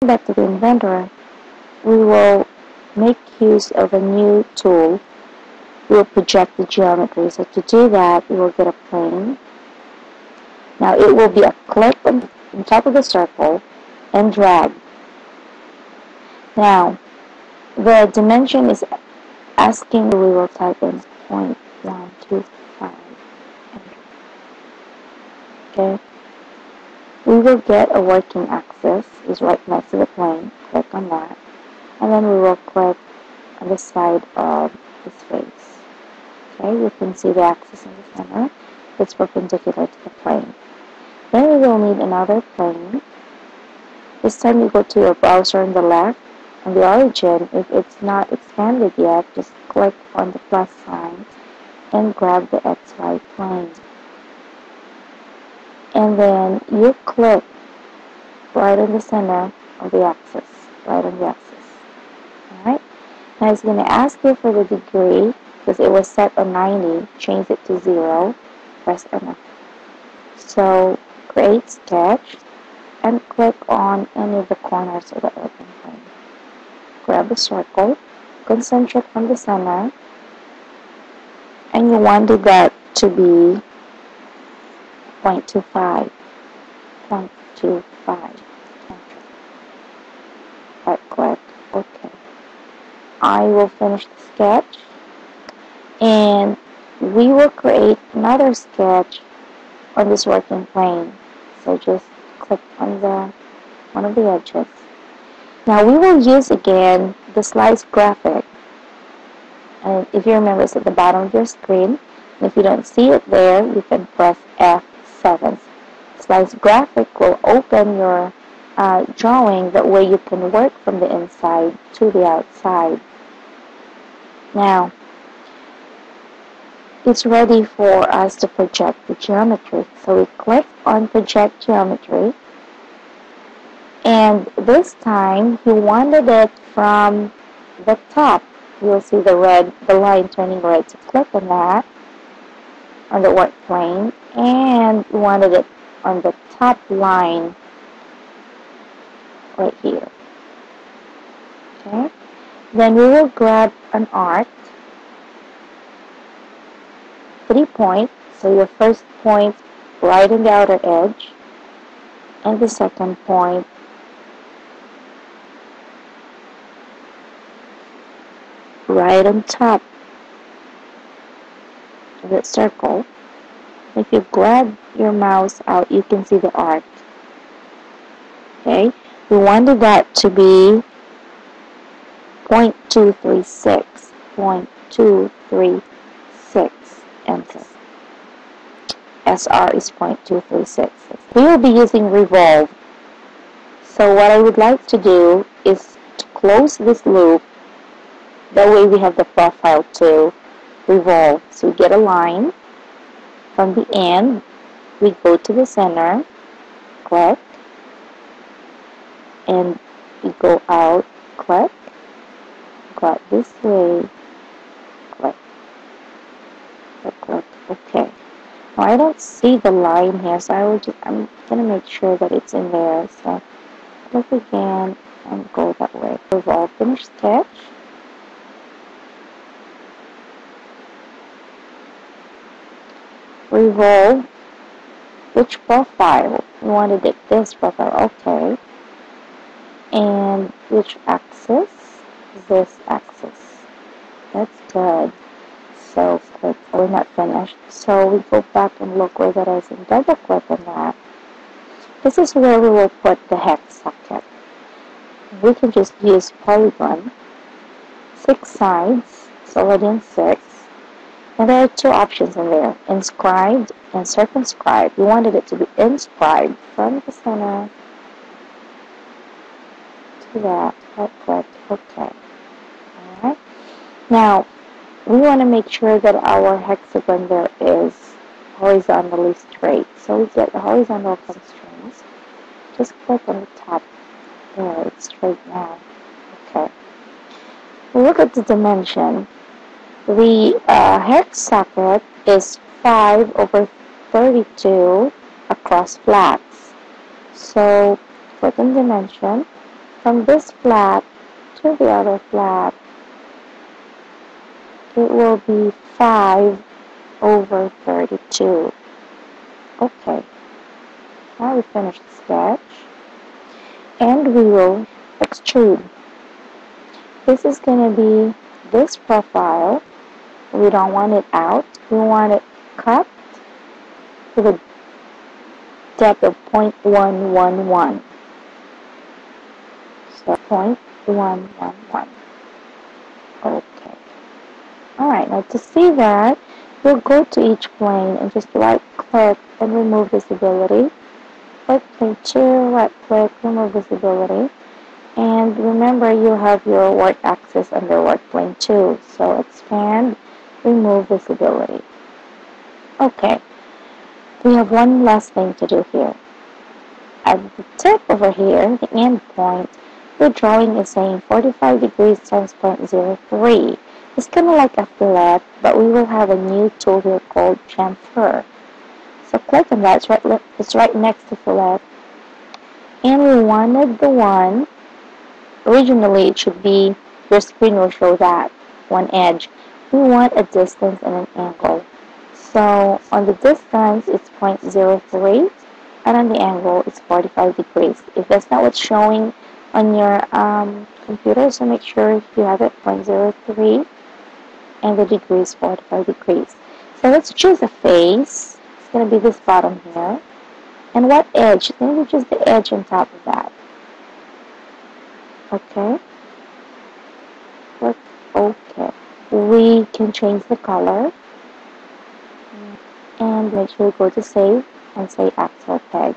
back to the inventor, we will make use of a new tool. We will project the geometry. So to do that, we will get a plane. Now it will be a click on top of the circle and drag. Now the dimension is asking, we will type in 0.125. Okay. We will get a working axis, is right next to the plane. Click on that. And then we will click on the side of his face. Okay, you can see the axis in the center. It's perpendicular to the plane. Then we will need another plane. This time you go to your browser on the left, on the origin. If it's not expanded yet, just click on the plus sign and grab the XY plane. And then you click right in the center of the axis, right on the axis. Alright? Now it's going to ask you for the degree, because it was set on 90, change it to 0, press enter. So create sketch and click on any of the corners of the open plane. Grab a circle, concentric from the center, and you wanted that to be 0.25. 0.25. Right click, OK. I will finish the sketch, and we will create another sketch on this working plane. So just click on one of the edges. Now we will use again the slice graphic. And if you remember, it's at the bottom of your screen. And if you don't see it there, you can press F7. Slice graphic will open your drawing. That way you can work from the inside to the outside. Now, it's ready for us to project the geometry. So we click on project geometry. And this time, he wanted it from the top. You'll see the line turning red. So click on that, on the work plane. And we wanted it on the top line right here. Okay. Then we will grab an arc, 3 points. So your first point right on the outer edge, and the second point right on top of that circle. If you grab your mouse out, you can see the arc. Okay, we wanted that to be 0.236. 0.236. Enter. SR is 0.236. We will be using revolve. So what I would like to do is to close this loop. That way we have the profile to revolve. So we get a line from the end. We go to the center, click, and we go out, click, go out this way, click, click, OK. Now I don't see the line here, so I'm going to make sure that it's in there. So click again and go that way. Revolve, finish sketch. Revolve. Which profile? We wanted it this profile. OK. And which axis? This axis. That's good. So click. We're not finished. So we go back and look where that is and double click on that. This is where we will put the hex socket. We can just use polygon. 6 sides. It's already in 6. And there are 2 options in there, inscribed and circumscribed. We wanted it to be inscribed from the center to that. Click, OK. Alright. Now, we want to make sure that our hexagon there is horizontally straight. So we get the horizontal constraints. Just click on the top. There, it's straight now. OK. We look at the dimension. The hex socket is 5/32 across flats. So click on dimension, from this flat to the other flat, it will be 5/32. Okay, now we finish the sketch, and we will extrude. This is going to be this profile. We don't want it out. We want it cut to the depth of 0.111. So 0.111. Okay. Alright, now to see that, we'll go to each plane and just right click and remove visibility. Click plane 2, right click, remove visibility. And remember, you have your work axis under work plane 2. So expand, remove visibility. Okay, we have one last thing to do here. At the tip over here, the end point, the drawing is saying 45 degrees times 0.03. It's kind of like a fillet, but we will have a new tool here called chamfer. So click on that, it's right next to fillet. And we wanted the one, originally it should be, your screen will show that, one edge. We want a distance and an angle. So on the distance, it's 0.03, and on the angle, it's 45 degrees. If that's not what's showing on your computer, so make sure you have it 0.03, and the degree is 45 degrees. So let's choose a face. It's going to be this bottom here. And what edge? It's going to be just the edge on top of that. Okay. Click OK. We can change the color. And make sure we go to save and say Axle Peg.